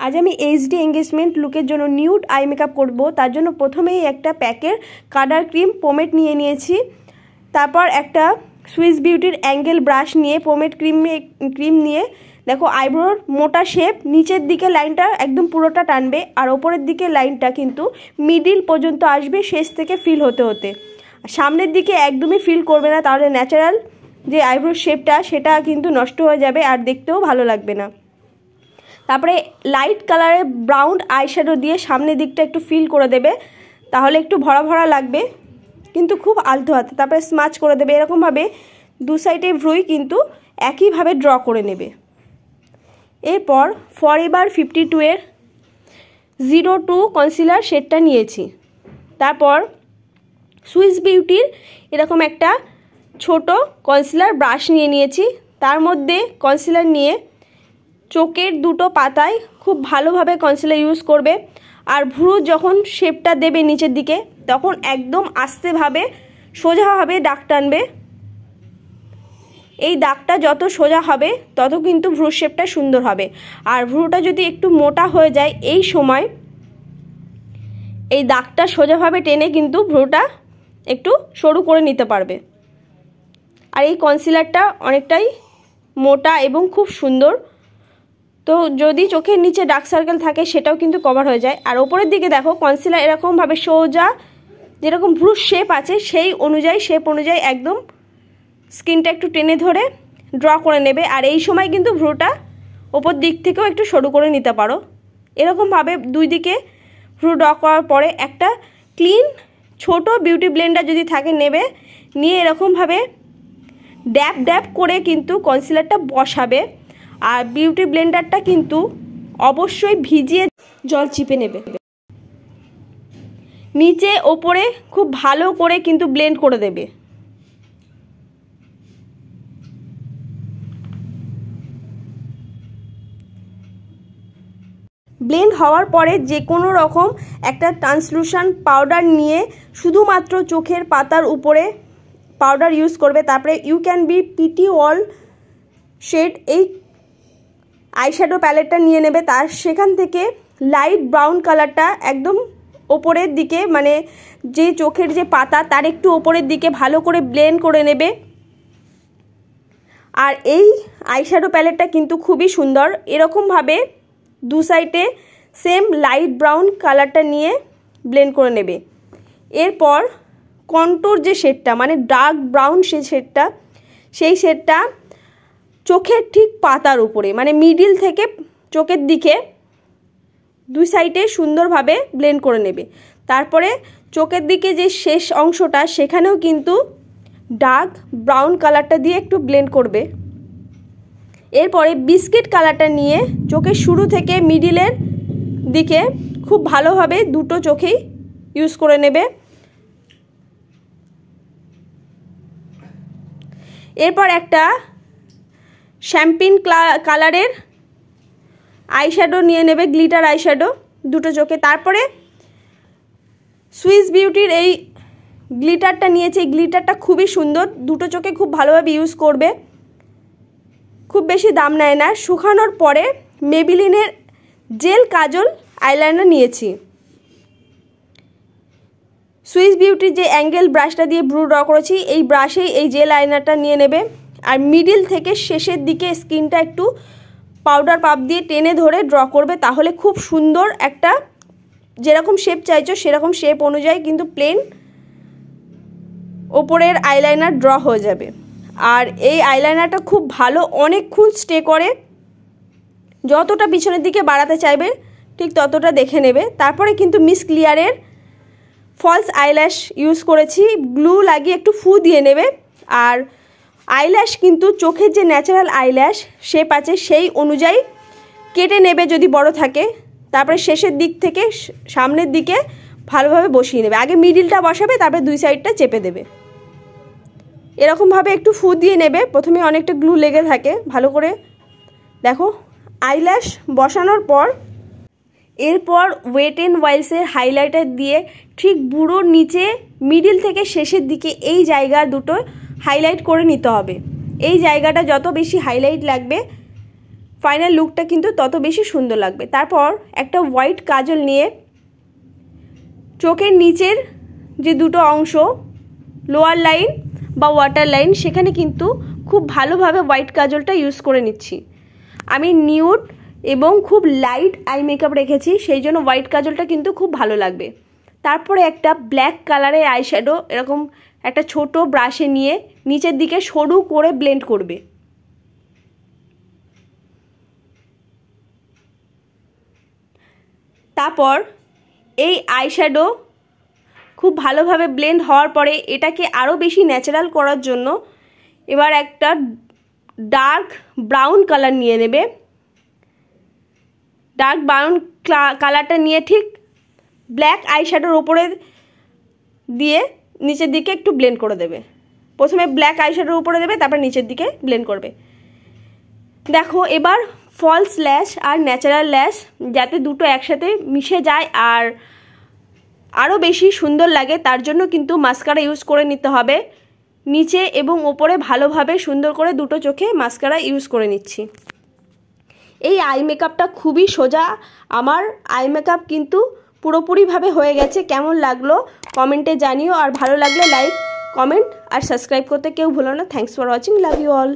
आज আমি HD engagement লুকের জন্য নিউড আই মেকআপ করব। তার জন্য প্রথমেই একটা প্যাকের কালার ক্রিম পোমেড নিয়ে নিয়েছি। তারপর একটা সুইস বিউটির অ্যাঙ্গেল ব্রাশ নিয়ে পোমেড ক্রিম নিয়ে দেখো আইব্রোর মোটা শেপ, নিচের দিকে লাইনটা একদম পুরোটা টানবে আর ওপরের দিকে লাইনটা কিন্তু মিডিল পর্যন্ত আসবে, শেষ থেকে ফিল হতে হতে। সামনের দিকে একদমই ফিল করবে না, তাহলে ন্যাচারাল যে আইব্রোর শেপটা সেটা কিন্তু নষ্ট হয়ে যাবে আর দেখতেও ভালো লাগবে না। তারপরে লাইট কালারের ব্রাউন আইশ্যাডো দিয়ে সামনের দিকটা একটু ফিল করে দেবে, তাহলে একটু ভরা ভরা লাগবে কিন্তু খুব আলতো হাতে। তারপরে স্মাচ করে দেবে, এরকমভাবে দু সাইডে ভ্রুই কিন্তু একইভাবে ড্র করে নেবে। এরপর ফরএভার 52 এর 02 কনসিলার শেডটা নিয়েছি। তারপর সুইস বিউটির এরকম একটা ছোট কনসিলার ব্রাশ নিয়ে নিয়েছি। তার মধ্যে কনসিলার নিয়ে চোখের দুটো পাতায় খুব ভালোভাবে কনসিলার ইউজ করবে। আর ভ্রু যখন শেপটা দেবে নিচের দিকে, তখন একদম আস্তেভাবে সোজাভাবে দাগ টানবে। এই দাগটা যত সোজা হবে তত কিন্তু ভ্রু শেপটা সুন্দর হবে। আর ভ্রুটা যদি একটু মোটা হয়ে যায়, এই সময় এই দাগটা সোজাভাবে টেনে কিন্তু ভ্রুটা একটু সরু করে নিতে পারবে। আর এই কনসিলারটা অনেকটাই মোটা এবং খুব সুন্দর, তো যদি চোখের নিচে ডার্ক সার্কেল থাকে সেটাও কিন্তু কভার হয়ে যায়। আর ওপরের দিকে দেখো কনসিলার এরকমভাবে সোজা যেরকম ভ্রুর শেপ আছে সেই অনুযায়ী শেপ অনুযায়ী একদম স্কিনটা একটু টেনে ধরে ড্র করে নেবে। আর এই সময় কিন্তু ভ্রুটা ওপর দিক থেকেও একটু সরু করে নিতে পারো। এরকমভাবে দুই দিকে ভ্রু ড্র করার পরে একটা ক্লিন ছোট বিউটি ব্লেন্ডার যদি থাকে নেবে, নিয়ে এরকমভাবে ড্যাব ড্যাব করে কিন্তু কনসিলারটা বসাবে। আর বিউটি ব্লেন্ডারটা কিন্তু অবশ্যই ভিজিয়ে জল চিপে নেবে। নিচে ওপরে খুব ভালো করে কিন্তু ব্লেন্ড করে দেবে। ব্লেন্ড হওয়ার পরে যে কোনো রকম একটা ট্রান্সলুশন পাউডার নিয়ে শুধুমাত্র চোখের পাতার উপরে পাউডার ইউজ করবে। তারপরে you can be pretty well shade এই আইশ্যাডো প্যালেটটা নিয়ে নেবে। তার সেখান থেকে লাইট ব্রাউন কালারটা একদম ওপরের দিকে, মানে যে চোখের যে পাতা তার একটু ওপরের দিকে ভালো করে ব্লেন্ড করে নেবে। আর এই আইশ্যাডো প্যালেটটা কিন্তু খুবই সুন্দর। এরকমভাবে দু সাইডে সেম লাইট ব্রাউন কালারটা নিয়ে ব্লেন্ড করে নেবে। এরপর কন্ট্যুর যে শেডটা, মানে ডার্ক ব্রাউন সেই শেডটা চোখের ঠিক পাতার উপরে, মানে মিডিল থেকে চোখের দিকে দুই সাইডে সুন্দরভাবে ব্লেন্ড করে নেবে। তারপরে চোখের দিকে যে শেষ অংশটা সেখানেও কিন্তু ডার্ক ব্রাউন কালারটা দিয়ে একটু ব্লেন্ড করবে। এরপরে বিস্কিট কালারটা নিয়ে চোখের শুরু থেকে মিডিলের দিকে খুব ভালোভাবে দুটো চোখেই ইউজ করে নেবে। এরপর একটা শ্যাম্পেন কালারের আইশ্যাডো নিয়ে নেবে, গ্লিটার আইশ্যাডো দুটো চোখে। তারপরে সুইস বিউটির এই গ্লিটারটা নিয়েছে, এই গ্লিটারটা খুবই সুন্দর, দুটো চোখে খুব ভালোভাবে ইউজ করবে। খুব বেশি দাম নেয় না। শুকানোর পরে মেবিলিনের জেল কাজল আইলাইনার নিয়েছি। সুইস বিউটির যে অ্যাঙ্গেল ব্রাশটা দিয়ে ব্রু ড্র করেছি, এই ব্রাশেই এই জেল আইলাইনারটা নিয়ে নেবে। আর মিডিল থেকে শেষের দিকে স্কিনটা একটু পাউডার পাপ দিয়ে টেনে ধরে ড্র করবে, তাহলে খুব সুন্দর একটা যেরকম শেপ চাইছো সেরকম শেপ অনুযায়ী কিন্তু প্লেন ওপরের আইলাইনার ড্র হয়ে যাবে। আর এই আইলাইনারটা খুব ভালো, অনেকক্ষণ স্টে করে। যতটা পিছনের দিকে বাড়াতে চাইবে ঠিক ততটা দেখে নেবে। তারপরে কিন্তু মিস ক্লিয়ারের ফলস আইল্যাশ ইউজ করেছি, গ্লু লাগিয়ে একটু ফু দিয়ে নেবে। আর আইল্যাশ কিন্তু চোখের যে ন্যাচারাল আইল্যাশ শেপ আছে সেই অনুযায়ী কেটে নেবে যদি বড় থাকে। তারপরে শেষের দিক থেকে সামনের দিকে ভালোভাবে বসিয়ে নেবে। আগে মিডিলটা বসাবে, তারপরে দুই সাইডটা চেপে দেবে। এরকমভাবে একটু ফু দিয়ে নেবে। প্রথমে অনেকটা গ্লু লেগে থাকে, ভালো করে দেখো। আইল্যাশ বসানোর পর এরপর ওয়েট অ্যান্ড ওয়াইল্ডসের হাইলাইটার দিয়ে ঠিক বুড়োর নিচে মিডিল থেকে শেষের দিকে এই জায়গা দুটো হাইলাইট করে নিতে হবে। এই জায়গাটা যত বেশি হাইলাইট লাগবে ফাইনাল লুকটা কিন্তু তত বেশি সুন্দর লাগবে। তারপর একটা হোয়াইট কাজল নিয়ে চোখের নিচের যে দুটো অংশ লোয়ার লাইন বা ওয়াটার লাইন সেখানে কিন্তু খুব ভালোভাবে হোয়াইট কাজলটা ইউজ করে নিচ্ছি। আমি নিউড এবং খুব লাইট আই মেকআপ রেখেছি, সেই জন্য হোয়াইট কাজলটা কিন্তু খুব ভালো লাগবে। তারপরে একটা ব্ল্যাক কালারের আইশ্যাডো এরকম একটা ছোট ব্রাশে নিয়ে নিচের দিকে সরু করে ব্লেন্ড করবে। তারপর এই আইশ্যাডো খুব ভালোভাবে ব্লেন্ড হওয়ার পরে এটাকে আরও বেশি ন্যাচারাল করার জন্য এবার একটা ডার্ক ব্রাউন কালার নিয়ে নেবে। ডার্ক ব্রাউন কালারটা নিয়ে ঠিক ব্ল্যাক আইশ্যাডোর ওপরে দিয়ে নিচের দিকে একটু ব্লেন্ড করে দেবে। প্রথমে ব্ল্যাক আইশ্যাডোর উপরে দেবে, তারপর নিচের দিকে ব্লেন্ড করবে। দেখো এবার ফলস ল্যাশ আর ন্যাচারাল ল্যাশ যাতে দুটো একসাথে মিশে যায় আর আরও বেশি সুন্দর লাগে তার জন্য কিন্তু মাস্কারা ইউজ করে নিতে হবে। নিচে এবং ওপরে ভালোভাবে সুন্দর করে দুটো চোখে মাস্কারা ইউজ করে নিচ্ছি। এই আই মেকআপটা খুবই সোজা। আমার আই মেকআপ কিন্তু পুরোপুরিভাবে হয়ে গেছে। কেমন লাগলো কমেন্টে জানিও, আর ভালো লাগলে লাইক, কমেন্ট আর সাবস্ক্রাইব করতে কেউ ভুলো না। Thanks for watching, love you all.